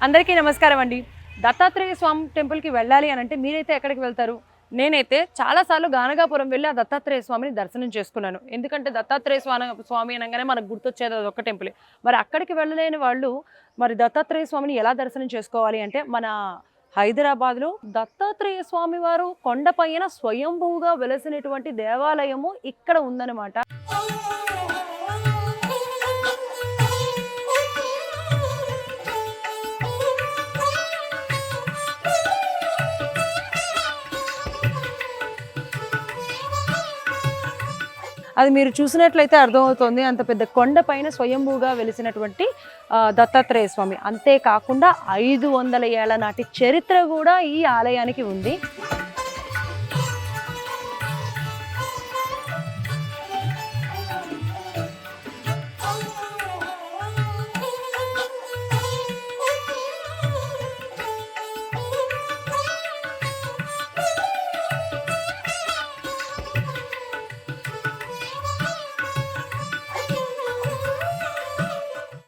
అందరికీ నమస్కారం అండి. దత్తాత్రేయ స్వామి టెంపుల్కి వెళ్ళాలి అని అంటే మీరైతే ఎక్కడికి వెళ్తారు? నేనైతే చాలాసార్లు గానగాపురం వెళ్ళి ఆ దత్తాత్రేయ స్వామిని దర్శనం చేసుకున్నాను. ఎందుకంటే దత్తాత్రేయ స్వామి అనగానే మనకు గుర్తొచ్చేది అదొక్క టెంపులే. మరి అక్కడికి వెళ్ళలేని వాళ్ళు మరి దత్తాత్రేయ స్వామిని ఎలా దర్శనం చేసుకోవాలి అంటే మన హైదరాబాద్లో దత్తాత్రేయ స్వామి వారు కొండపైన స్వయంభూగా వెలసినటువంటి దేవాలయము ఇక్కడ ఉందన్నమాట. అది మీరు చూసినట్లయితే అర్థమవుతుంది. అంత పెద్ద కొండ పైన స్వయంభూగా వెలిసినటువంటి దత్తాత్రేయ స్వామి. అంతేకాకుండా 500 ఏళ్ల నాటి చరిత్ర కూడా ఈ ఆలయానికి ఉంది.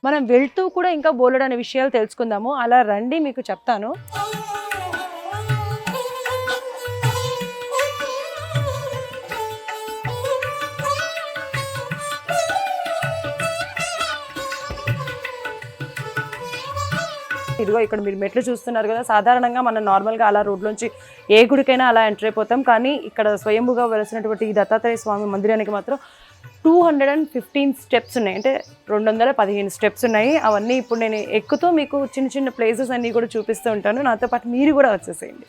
మనం వెళ్తూ కూడా ఇంకా బోలెడనే విషయాలు తెలుసుకుందాము. అలా రండి, మీకు చెప్తాను. ఇదిగో ఇక్కడ మీరు మెట్లు చూస్తున్నారు కదా. సాధారణంగా మనం నార్మల్గా అలా రోడ్లోంచి ఏ గుడికైనా అలా ఎంటర్ అయిపోతాం. కానీ ఇక్కడ స్వయంభుగా వెలిసినటువంటి ఈ దత్తాత్రేయ స్వామి మందిరానికి మాత్రం 215 స్టెప్స్ ఉన్నాయి. అంటే 215 స్టెప్స్ ఉన్నాయి. అవన్నీ ఇప్పుడు నేను ఎక్కుతూ మీకు చిన్న చిన్న ప్లేసెస్ అన్నీ కూడా చూపిస్తూ ఉంటాను. నాతో పాటు మీరు కూడా వచ్చేసేయండి.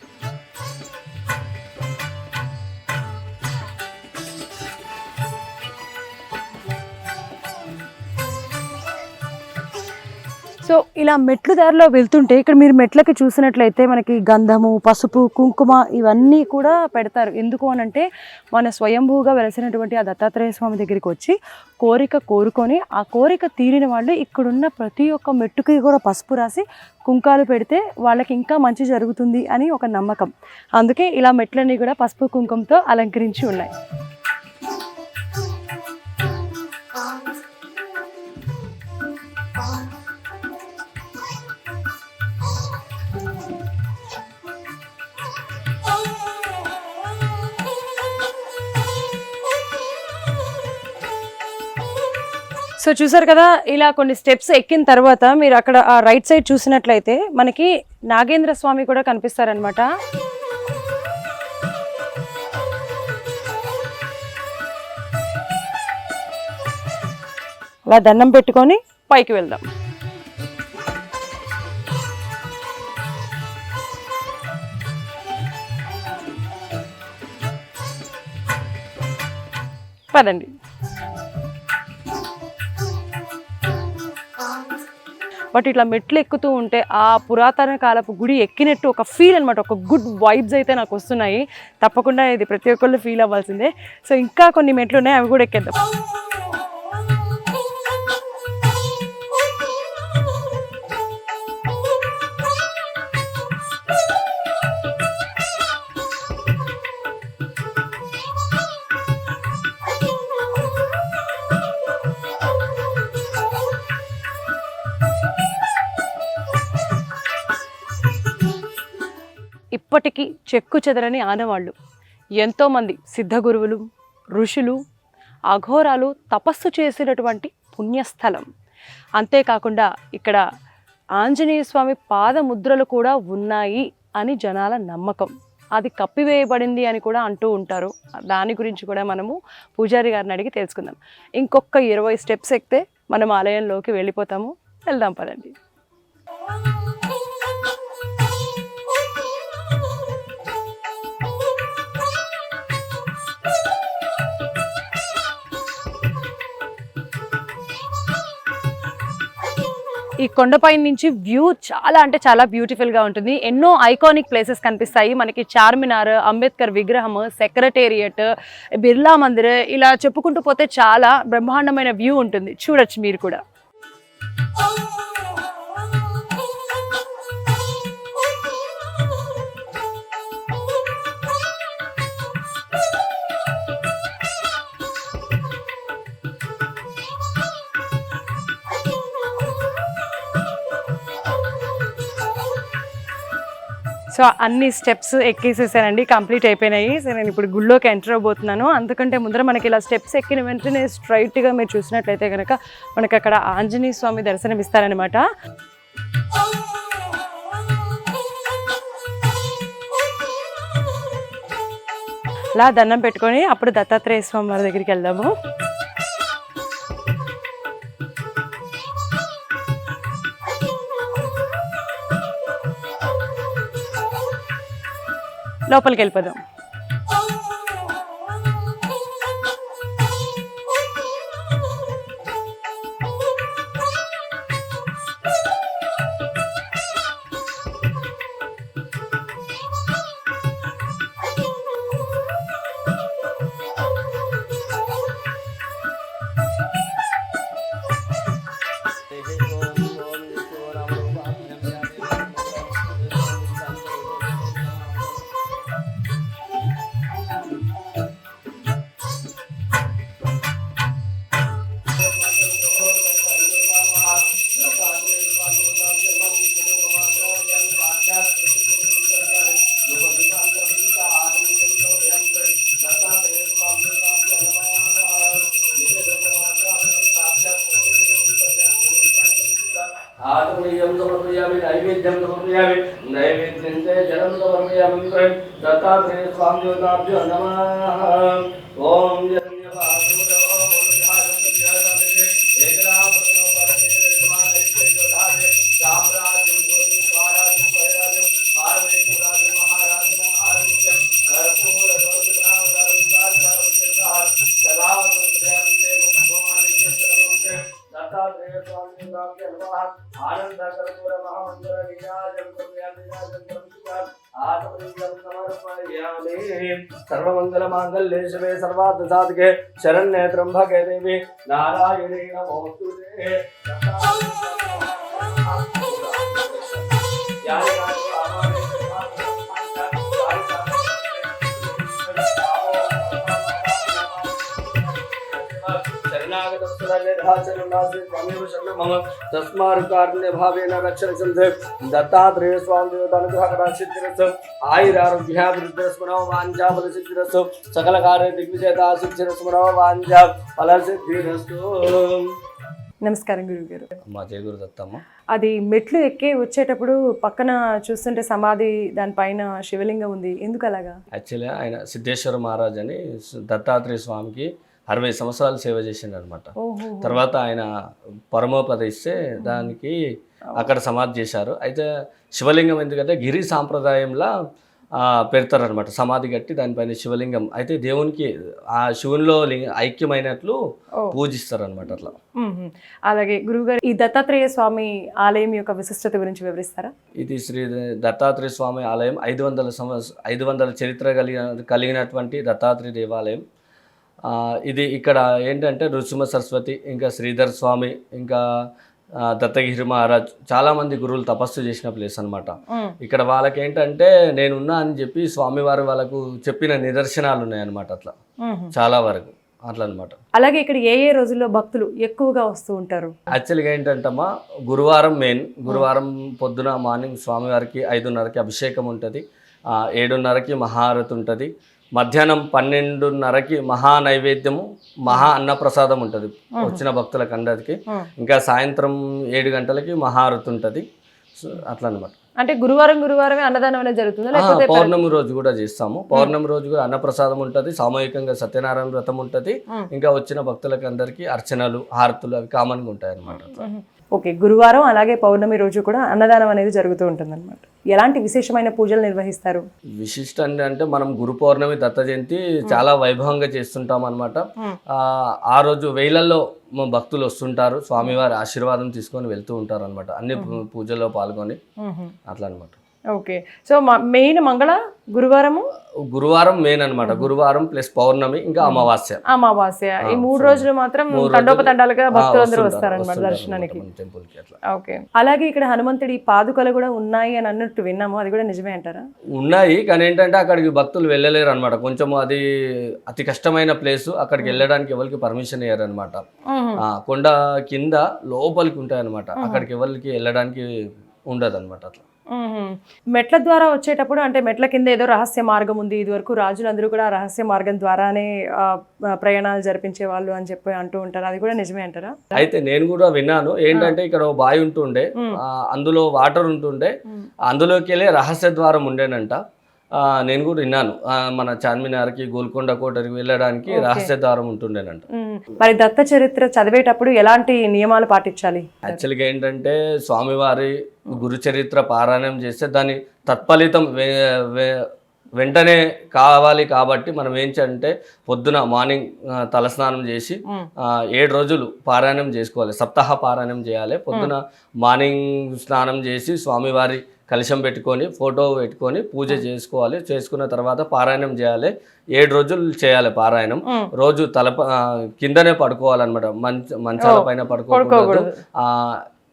సో ఇలా మెట్లు దారిలో వెళ్తుంటే ఇక్కడ మీరు మెట్లకి చూసినట్లయితే మనకి గంధము, పసుపు, కుంకుమ ఇవన్నీ కూడా పెడతారు. ఎందుకు అనంటే మన స్వయంభూగా వెలసినటువంటి ఆ దత్తాత్రేయ స్వామి దగ్గరికి వచ్చి కోరిక కోరుకొని ఆ కోరిక తీరిన వాళ్ళు ఇక్కడున్న ప్రతి ఒక్క మెట్టుకి కూడా పసుపు రాసి కుంకాలు పెడితే వాళ్ళకి ఇంకా మంచి జరుగుతుంది అని ఒక నమ్మకం. అందుకే ఇలా మెట్లన్నీ కూడా పసుపు కుంకుమతో అలంకరించి ఉన్నాయి. సో చూసారు కదా, ఇలా కొన్ని స్టెప్స్ ఎక్కిన తర్వాత మీరు అక్కడ ఆ రైట్ సైడ్ చూసినట్లయితే మనకి నాగేంద్ర స్వామి కూడా కనిపిస్తారనమాట. అలా దండం పెట్టుకొని పైకి వెళ్దాం. పదండి. బట్ ఇట్లా మెట్లు ఎక్కుతూ ఉంటే ఆ పురాతన కాలపు గుడి ఎక్కినట్టు ఒక ఫీల్ అనమాట. ఒక గుడ్ వైబ్స్ అయితే నాకు వస్తున్నాయి. తప్పకుండా ఇది ప్రతి ఒక్కళ్ళు ఫీల్ అవ్వాల్సిందే. సో ఇంకా కొన్ని మెట్లు ఉన్నాయి, అవి కూడా ఎక్కేద్దాం. ఇప్పటికీ చెక్కు చెదరని ఆనవాళ్ళు ఎంతోమంది సిద్ధగురువులు, ఋషులు, అఘోరాలు తపస్సు చేసినటువంటి పుణ్యస్థలం. అంతేకాకుండా ఇక్కడ ఆంజనేయ స్వామి పాదముద్రలు కూడా ఉన్నాయి అని జనాల నమ్మకం. అది కప్పివేయబడింది అని కూడా అంటూ ఉంటారు. దాని గురించి కూడా మనము పూజారి గారిని అడిగి తెలుసుకుందాం. ఇంకొక 20 స్టెప్స్ ఎక్కితే మనం ఆలయంలోకి వెళ్ళిపోతాము. వెళ్దాం పదండి. ఈ కొండపై నుంచి వ్యూ చాలా అంటే చాలా బ్యూటిఫుల్గా ఉంటుంది. ఎన్నో ఐకానిక్ ప్లేసెస్ కనిపిస్తాయి మనకి. చార్మినార్, అంబేద్కర్ విగ్రహం, సెక్రటేరియట్, బిర్లా మందిర్, ఇలా చెప్పుకుంటూ పోతే చాలా బ్రహ్మాండమైన వ్యూ ఉంటుంది. చూడొచ్చు మీరు కూడా. సో అన్ని స్టెప్స్ ఎక్కేసేసానండి, కంప్లీట్ అయిపోయినాయి. సో నేను ఇప్పుడు గుళ్ళోకి ఎంటర్ అవబోతున్నాను. అందుకంటే ముందర మనకి ఇలా స్టెప్స్ ఎక్కిన వెంటనే స్ట్రైట్గా మీరు చూసినట్లయితే కనుక మనకి అక్కడ ఆంజనేయ స్వామి దర్శనం ఇస్తారనమాట. అలా దండం పెట్టుకొని అప్పుడు దత్తాత్రేయ స్వామి వారి దగ్గరికి వెళ్దాము. లోపలికి వెళ్ళిపోదాం. नैवेद्यन्ते जलं समर्पयामि दत्तात्रेय स्वामियोताभ्यो नमः। ओम सर्वमंगलमांगल्ये शिवे सर्वार्थसाधके शरण्ये त्र्यंबके देवी नारायणी नमोस्तुते। तस्मात्कारुण्य भावेन रक्षण सिद्धे दत्तात्रेय स्वामी देवतानुग्रहकटाक्षिद्रस्तु आयुरारोग्याभिवृद्धिरस्मनो वाञ्छा फलसिद्धिरस्तु सकल कार्य दिग्विजयता सिद्धिरस्मनो वाञ्छा फलसिद्धिरस्तु। నమస్కారం గురువు గారు. అమ్మా జయ గురు దత్తమ్మ. అది మెట్లు ఎక్కి వచ్చేటప్పుడు పక్కన చూస్తుంటే సమాధి దానిపైన శివలింగం ఉంది, ఎందుకు అలాగా? యాక్చువల్లీ ఆయన సిద్ధేశ్వర మహారాజ్ అని దత్తాత్రేయ స్వామికి 60 సంవత్సరాలు సేవ చేసిండు అనమాట. తర్వాత ఆయన పరమోపదిస్తే దానికి అక్కడ సమాధి చేశారు. అయితే శివలింగం ఎందుకంటే గిరి సాంప్రదాయంలో పెడతారనమాట, సమాధి కట్టి దానిపైన శివలింగం అయితే దేవునికి ఆ శివునిలో ఐక్యమైనట్లు పూజిస్తారనమాట. అట్లా అలాగే గురువుగారు, ఈ దత్తాత్రేయ స్వామి ఆలయం యొక్క విశిష్టత గురించి వివరిస్తారా? ఇది శ్రీ దత్తాత్రేయ స్వామి ఆలయం 500 చరిత్ర కలిగినటువంటి దత్తాత్రేయ దేవాలయం. ఇది ఇక్కడ ఏంటంటే నృసింహ సరస్వతి, ఇంకా శ్రీధర్ స్వామి, ఇంకా దత్తగిరి మహారాజ్ చాలామంది గురువులు తపస్సు చేసిన ప్లేస్ అనమాట. ఇక్కడ వాళ్ళకి ఏంటంటే నేనున్నా అని చెప్పి స్వామివారు వాళ్ళకు చెప్పిన నిదర్శనాలు ఉన్నాయన్నమాట. అట్లా చాలా వరకు అట్లా అనమాట. అలాగే ఇక్కడ ఏ ఏ రోజుల్లో భక్తులు ఎక్కువగా వస్తూ ఉంటారు? యాక్చువల్గా ఏంటంటమ్మా, గురువారం మెయిన్. గురువారం పొద్దున మార్నింగ్ స్వామివారికి 5:30కి అభిషేకం ఉంటుంది, 7:30కి మహారతి ఉంటుంది, మధ్యాహ్నం 12:30కి మహా నైవేద్యము, మహా అన్నప్రసాదం ఉంటుంది వచ్చిన భక్తులకు అందరికి. ఇంకా సాయంత్రం 7 గంటలకి మహారతి ఉంటుంది. అట్లా అనమాట. అంటే గురువారమే అన్నదానం అనేది జరుగుతుంది. పౌర్ణమి రోజు కూడా చేస్తాము. పౌర్ణమి రోజు కూడా అన్నప్రసాదం ఉంటుంది, సామూహికంగా సత్యనారాయణ వ్రతం ఉంటుంది. ఇంకా వచ్చిన భక్తులకు అందరికి అర్చనలు, హారతులు అవి కామన్గా ఉంటాయి అనమాట. ఓకే, గురువారం అలాగే పౌర్ణమి రోజు కూడా అన్నదానం అనేది జరుగుతూ ఉంటుంది అనమాట. ఎలాంటి విశేషమైన పూజలు నిర్వహిస్తారు? విశిష్ట అంటే మనం గురు పౌర్ణమి, దత్త జయంతి చాలా వైభవంగా చేస్తుంటాం అనమాట. ఆ రోజు వేలల్లో భక్తులు వస్తుంటారు, స్వామివారి ఆశీర్వాదం తీసుకొని వెళ్తూ ఉంటారు అనమాట, అన్ని పూజల్లో పాల్గొని అట్లా అనమాట. ఓకే, సో మెయిన్ గురువారం మెయిన్ అనమాట. గురువారం ప్లస్ పౌర్ణమి, ఇంకా అమావాస్య. ఈ 3 రోజులు మాత్రం తండోపతండాలుగా భక్తులందరూ వస్తారనమాట దర్శనానికి, టెంపుల్కి అట్లా. ఓకే, అలాగే ఇక్కడ హనుమంతుడి పాదుకలు కూడా ఉన్నాయి అని అన్నట్టు విన్నాము, అది కూడా నిజమే అంటారా? ఉన్నాయి, కానీ ఏంటంటే అక్కడికి భక్తులు వెళ్ళలేరు అనమాట. కొంచెం అది అతి కష్టమైన ప్లేస్, అక్కడికి వెళ్ళడానికి ఎవరికి పర్మిషన్ ఇయ్యారు అనమాట. కొండ కింద లోపలికి ఉంటాయి అనమాట, అక్కడికి ఎవరికి వెళ్ళడానికి ఉండదు అనమాట అట్లా. మెట్ల ద్వారా వచ్చేటప్పుడు అంటే మెట్ల కింద ఏదో రహస్య మార్గం ఉంది, ఇది వరకు రాజులందరూ కూడా రహస్య మార్గం ద్వారానే ప్రయాణాలు జరిపించే వాళ్ళు అని చెప్పి అంటూ ఉంటారు, అది కూడా నిజమే అంటారా? అయితే నేను కూడా విన్నాను ఏంటంటే ఇక్కడ ఓ బావి ఉంటుండే, అందులో వాటర్ ఉంటుండే, అందులోకి వెళ్ళే రహస్య ద్వారం ఉండేనంట. నేను కూడా విన్నాను మన చార్మినార్కి గోల్కొండ కోటకి వెళ్ళడానికి రహస్య ద్వారం ఉంటుండేనంట. మరి దత్త చరిత్ర చదివేటప్పుడు ఎలాంటి నియమాలు పాటించాలి? యాక్చువల్గా ఏంటంటే స్వామివారి గురు చరిత్ర పారాయణం చేస్తే దాని తత్ఫలితం వెంటనే కావాలి కాబట్టి మనం ఏంటంటే పొద్దున మార్నింగ్ తలస్నానం చేసి 7 రోజులు పారాయణం చేసుకోవాలి, సప్తాహ పారాయణం చేయాలి. పొద్దున మార్నింగ్ స్నానం చేసి స్వామివారి కలశం పెట్టుకొని ఫోటో పెట్టుకొని పూజ చేసుకోవాలి. చేసుకున్న తర్వాత పారాయణం చేయాలి. 7 రోజులు చేయాలి పారాయణం. రోజు కిందనే పడుకోవాలన్నమాట, మంచాల పైన పడుకోకూడదు.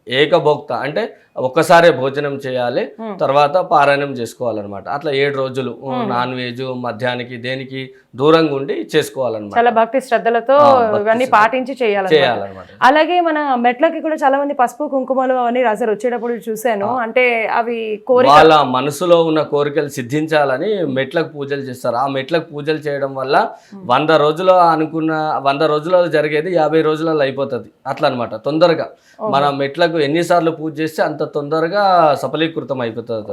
ఏకభోక్త అంటే ఒక్కసారే భోజనం చేయాలి, తర్వాత పారాయణం చేసుకోవాలన్నమాట. అట్లా 7 రోజులు నాన్ వెజ్ మధ్యాహ్నానికి దేనికి దూరంగా ఉండి చేసుకోవాలన్నమాట. చాలా భక్తి శ్రద్ధలతో ఇవన్నీ పాటించి చేయాలన్నమాట. అలాగే మన మెట్లకి కూడా చాలా మంది పసుపు కుంకుమలు అవన్నీ రాశారు, వచ్చేటప్పుడు చూశాను. అంటే అవి వాళ్ళ మనసులో ఉన్న కోరికలు సిద్ధించాలని మెట్లకు పూజలు చేస్తారు. ఆ మెట్లకు పూజలు చేయడం వల్ల 100 రోజులు అనుకున్న 100 రోజులలో జరిగేది 50 రోజులలో అయిపోతుంది. అట్లా అనమాట. తొందరగా మన మెట్లకు ఎన్నిసార్లు పూజ చేస్తే అంత తొందరగా సఫలీకృతం అయిపోతుంది.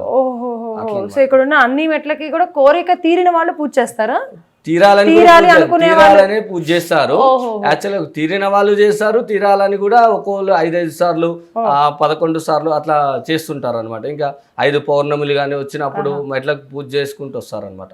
సో ఇక్కడ ఉన్న అన్ని మెట్లకి కూడా కోరిక తీరిన వాళ్ళు పూజ చేస్తారా? తీరాలని పూజ చేస్తారు. యాక్చువల్గా తీరిన వాళ్ళు చేస్తారు, తీరాలని కూడా ఒక్కోళ్ళు 5 సార్లు 11 సార్లు అట్లా చేస్తుంటారు అనమాట. ఇంకా 5 పౌర్ణములు కానీ వచ్చినప్పుడు మెట్లకు పూజ చేసుకుంటూ వస్తారు అనమాట.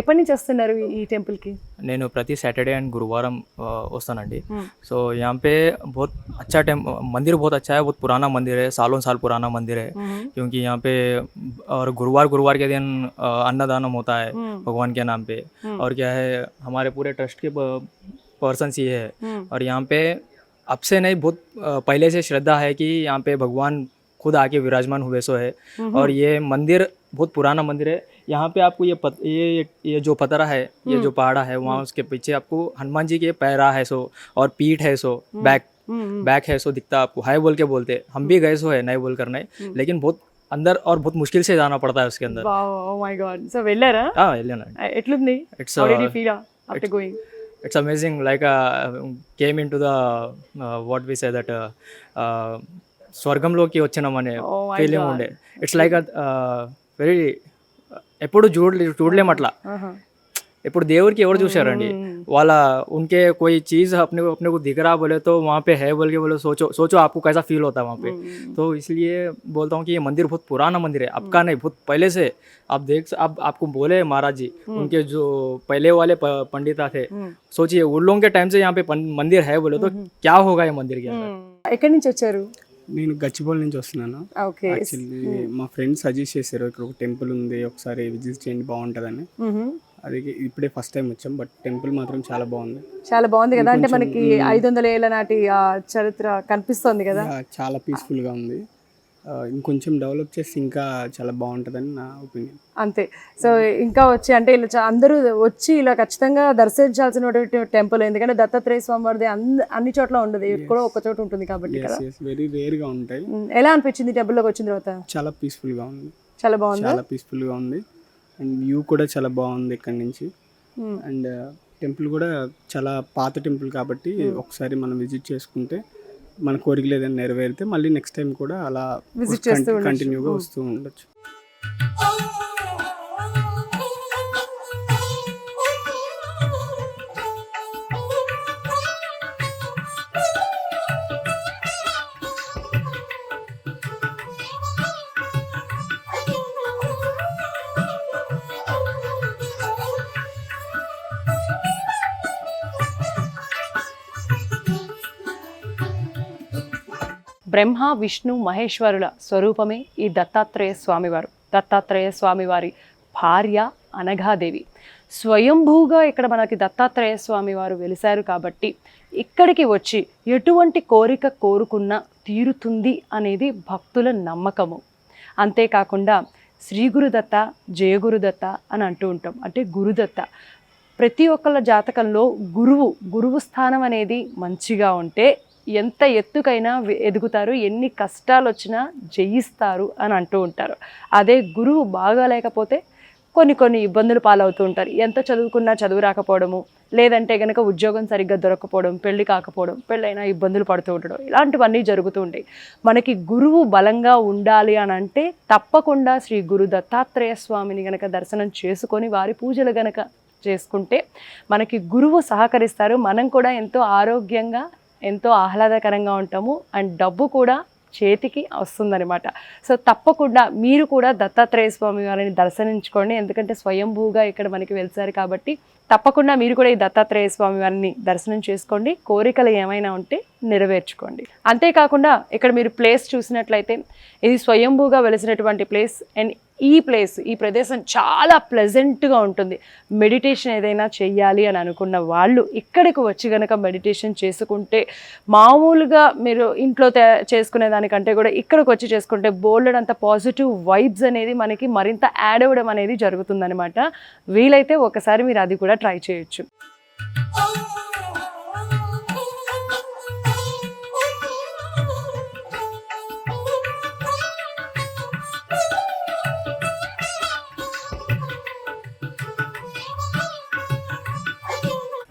ఎప్పటి నుంచి వస్తున్నారు ఈ టెంపుల్ కి? నేను ప్రతి సాटरडे అండ్ గురువారం వస్తానండి. సో यहाँ पे बहुत अच्छा मंदिर बहुत अच्छा है, बहुत पुराना मंदिर है, सालों साल पुराना मंदिर है, क्योंकि यहाँ पे और गुरुवार के दिन अन्नदानम होता है भगवान के नाम पे. और क्या है, हमारे पूरे ट्रस्ट के पर्सन्स ये है. और यहाँ पे अब से नहीं, बहुत पहले से श्रद्धा है कि यहाँ पे भगवान खुद आके विराजमान हुए सो है. और ये मंदिर बहुत पुराना मंदिर है. यहाँ पे आपको ये जो पतरा है, ये जो पहाड़ा है, वहाँ उसके पीछे आपको हनुमान जी के पैरा है सो, और पीठ है सो, बैक है सो दिखता आपको. हाय बोल के बोलते, हम भी गए सो है, नहीं बोल कर नहीं, लेकिन बहुत अंदर और बहुत मुश्किल से जाना पड़ता है उसके अंदर. Oh my God. సో వెళ్ళారా? వెళ్ళాను. ఎట్లుంది? How did you feel after going? It's amazing, like came into the what we say that స్వర్గంలోకి వచ్చినామనే ఫీలింగ్ ఉండే. ఇట్స్ లైక్ వెరీ ఎప్పుడు చూడలేం అట్లా. ఇప్పుడు దేవుడికి ఎవరు చూశారండి? వాళ్ళ उनके कोई चीज़ अपने को दिख रहा बोले तो वहाँ पे है बोल के बोले, सोचो आपको कैसा फील होता है वहाँ पे. तो इसलिए बोलता हूँ कि ये मंदिर बहुत पुराना मंदिर है, अब का नहीं, बहुत पहले से. आप आपको बोले महाराज जी, उनके जो पहले वाले पंडिता थे, सोचिए उन लोगों के टाइम से यहाँ पे मंदिर है बोले तो क्या होगा ये मंदिर के अंदर. ఎక్కడి నుంచి వచ్చారు? నేను గచ్చిబౌలి నుంచి వస్తున్నాను. యాక్చువల్లీ మా ఫ్రెండ్స్ సజెస్ట్ చేశారు, ఇక్కడ ఒక టెంపుల్ ఉంది, ఒకసారి విజిట్ చేయండి బాగుంటుందని. అది ఇప్పుడే ఫస్ట్ టైం వచ్చాం, బట్ టెంపుల్ మాత్రం చాలా బాగుంది. చాలా బాగుంది కదా, అంటే మనకి 500 ఏళ్ల నాటి చరిత్ర కనిపిస్తుంది కదా. చాలా పీస్ఫుల్గా ఉంది. ఇంకొంచెం డెవలప్ చేసి ఇంకా చాలా బాగుంటుందని నా ఒపీనియన్. అంతే. సో ఇంకా వచ్చి అంటే ఇలా అందరూ వచ్చి ఇలా ఖచ్చితంగా దర్శించాల్సినటువంటి టెంపుల్, ఎందుకంటే దత్తాత్రేయ స్వామి వారిది అన్ని చోట్ల ఉండదు, కూడా ఒక చోట ఉంటుంది కాబట్టి. వెరీ రేర్ గా ఉంటాయి. ఎలా అనిపించింది టెంపుల్ లోకి వచ్చిన తర్వాత? చాలా పీస్ఫుల్ గా ఉంది. చాలా బాగుంది. చాలా పీస్ఫుల్ గా ఉంది. అండ్ వ్యూ కూడా చాలా బాగుంది ఇక్కడ నుంచి. అండ్ టెంపుల్ కూడా చాలా పాత టెంపుల్ కాబట్టి ఒకసారి మనం విజిట్ చేసుకుంటే మన కోరికలు ఏదైనా నెరవేరితే మళ్ళీ నెక్స్ట్ టైం కూడా అలా విజిట్ చేస్తూ కంటిన్యూగా వస్తూ ఉండొచ్చు. బ్రహ్మ విష్ణు మహేశ్వరుల స్వరూపమే ఈ దత్తాత్రేయ స్వామివారు. దత్తాత్రేయ స్వామి వారి భార్య అనఘాదేవి. స్వయంభూగా ఇక్కడ మనకి దత్తాత్రేయ స్వామి వారు వెలిశారు కాబట్టి ఇక్కడికి వచ్చి ఎటువంటి కోరిక కోరుకున్నా తీరుతుంది అనేది భక్తుల నమ్మకము. అంతేకాకుండా శ్రీ గురుదత్త, జయ గురుదత్త అని అంటూ ఉంటాం. అంటే గురుదత్త ప్రతి ఒక్కళ్ళ జాతకంలో గురువు స్థానం అనేది మంచిగా ఉంటే ఎంత ఎత్తుకైనా ఎదుగుతారు, ఎన్ని కష్టాలు వచ్చినా జయిస్తారు అని అంటూ ఉంటారు. అదే గురువు బాగా లేకపోతే కొన్ని ఇబ్బందులు పాలవుతూ ఉంటారు. ఎంత చదువుకున్నా చదువు రాకపోవడము, లేదంటే కనుక ఉద్యోగం సరిగ్గా దొరకపోవడం, పెళ్లి కాకపోవడం, పెళ్ళైనా ఇబ్బందులు పడుతూ ఉండడం, ఇలాంటివన్నీ జరుగుతూ ఉంటాయి. మనకి గురువు బలంగా ఉండాలి అని అంటే తప్పకుండా శ్రీ గురు దత్తాత్రేయ స్వామిని గనక దర్శనం చేసుకొని వారి పూజలు గనక చేసుకుంటే మనకి గురువు సహకరిస్తారు. మనం కూడా ఎంతో ఆరోగ్యంగా, ఎంతో ఆహ్లాదకరంగా ఉంటాము. అండ్ డబ్బు కూడా చేతికి వస్తుందన్నమాట. సో తప్పకుండా మీరు కూడా దత్తాత్రేయ స్వామి వారిని దర్శనించుకోండి. ఎందుకంటే స్వయంభూగా ఇక్కడ మనకి వెళ్తారు కాబట్టి తప్పకుండా మీరు కూడా ఈ దత్తాత్రేయ స్వామి వారిని దర్శనం చేసుకోండి. కోరికలు ఏమైనా ఉంటే నెరవేర్చుకోండి. అంతేకాకుండా ఇక్కడ మీరు ప్లేస్ చూసినట్లయితే ఇది స్వయంభూగా వెలిసినటువంటి ప్లేస్. అండ్ ఈ ప్రదేశం చాలా ప్లెజెంట్గా ఉంటుంది. మెడిటేషన్ ఏదైనా చెయ్యాలి అని అనుకున్న వాళ్ళు ఇక్కడికి వచ్చి కనుక మెడిటేషన్ చేసుకుంటే మామూలుగా మీరు ఇంట్లో చేసుకునే దానికంటే కూడా ఇక్కడికి వచ్చి చేసుకుంటే బోల్డ్ అంత పాజిటివ్ వైబ్స్ అనేది మనకి మరింత యాడ్ అవ్వడం అనేది జరుగుతుందన్నమాట. వీలైతే ఒకసారి మీరు అది కూడా ట్రై చేయొచ్చు.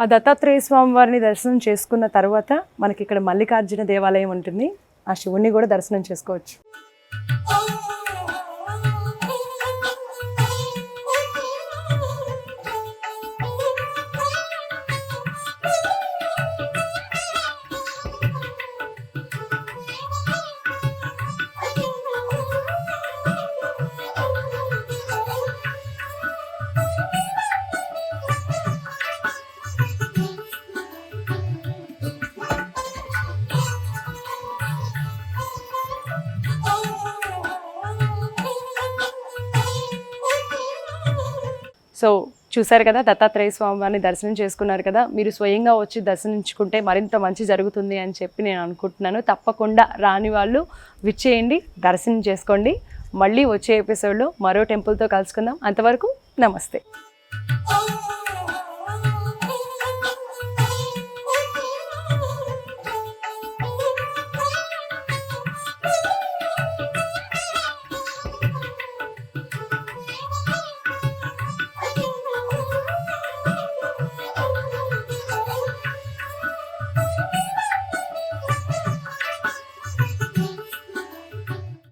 ఆ దత్తాత్రేయ స్వామి వారిని దర్శనం చేసుకున్న తర్వాత మనకి ఇక్కడ మల్లికార్జున దేవాలయం ఉంటుంది. ఆ శివుణ్ణి కూడా దర్శనం చేసుకోవచ్చు. సో చూశారు కదా, దత్తాత్రేయ స్వామి వారిని దర్శనం చేసుకున్నారు కదా. మీరు స్వయంగా వచ్చి దర్శించుకుంటే మరింత మంచి జరుగుతుంది అని చెప్పి నేను అనుకుంటున్నాను. తప్పకుండా రాని వాళ్ళు విచ్చేయండి, దర్శనం చేసుకోండి. మళ్ళీ వచ్చే ఎపిసోడ్లో మరో టెంపుల్తో కలుసుకుందాం. అంతవరకు నమస్తే.